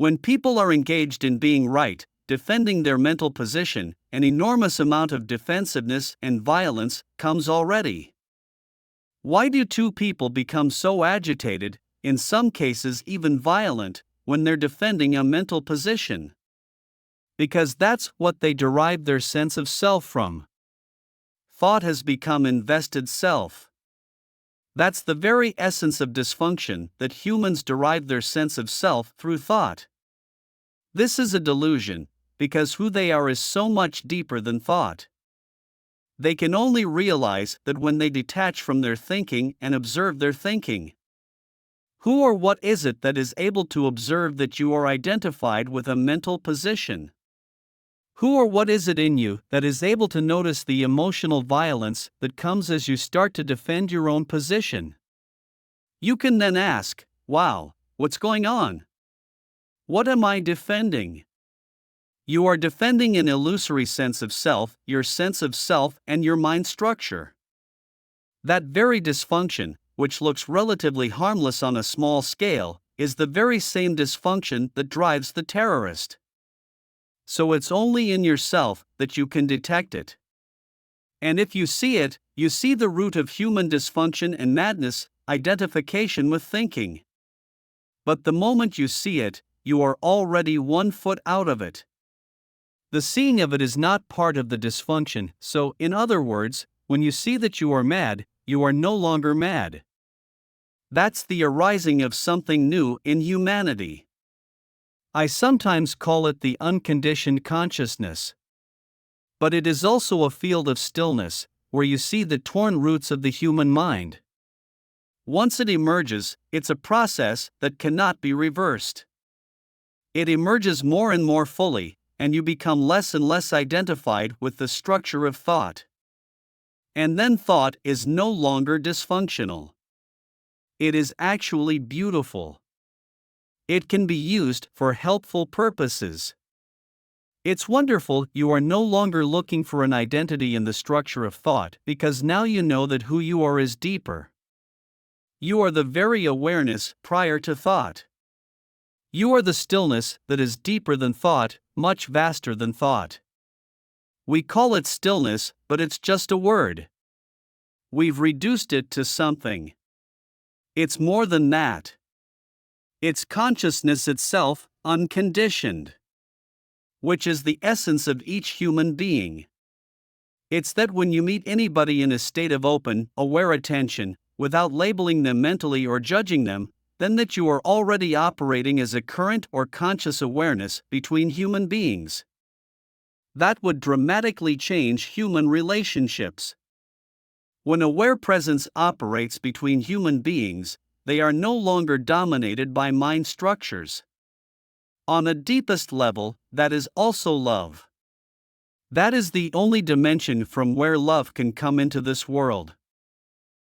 When people are engaged in being right, defending their mental position, an enormous amount of defensiveness and violence comes already. Why do two people become so agitated, in some cases even violent, when they're defending a mental position? Because that's what they derive their sense of self from. Thought has become invested self. That's the very essence of dysfunction, that humans derive their sense of self through thought. This is a delusion, because who they are is so much deeper than thought. They can only realize that when they detach from their thinking and observe their thinking. Who or what is it that is able to observe that you are identified with a mental position? Who or what is it in you that is able to notice the emotional violence that comes as you start to defend your own position? You can then ask, wow, what's going on? What am I defending? You are defending an illusory sense of self, your sense of self, and your mind structure. That very dysfunction, which looks relatively harmless on a small scale, is the very same dysfunction that drives the terrorist. So it's only in yourself that you can detect it. And if you see it, you see the root of human dysfunction and madness, identification with thinking. But the moment you see it, you are already 1 foot out of it. The seeing of it is not part of the dysfunction, so, in other words, when you see that you are mad, you are no longer mad. That's the arising of something new in humanity. I sometimes call it the unconditioned consciousness. But it is also a field of stillness, where you see the torn roots of the human mind. Once it emerges, it's a process that cannot be reversed. It emerges more and more fully, and you become less and less identified with the structure of thought. And then thought is no longer dysfunctional. It is actually beautiful. It can be used for helpful purposes. It's wonderful you are no longer looking for an identity in the structure of thought, because now you know that who you are is deeper. You are the very awareness prior to thought. You are the stillness that is deeper than thought, much vaster than thought. We call it stillness, but it's just a word. We've reduced it to something. It's more than that. It's consciousness itself, unconditioned. Which is the essence of each human being. It's that when you meet anybody in a state of open, aware attention, without labeling them mentally or judging them, then that you are already operating as a current or conscious awareness between human beings. That would dramatically change human relationships. When aware presence operates between human beings, they are no longer dominated by mind structures. On a deepest level, that is also love. That is the only dimension from where love can come into this world.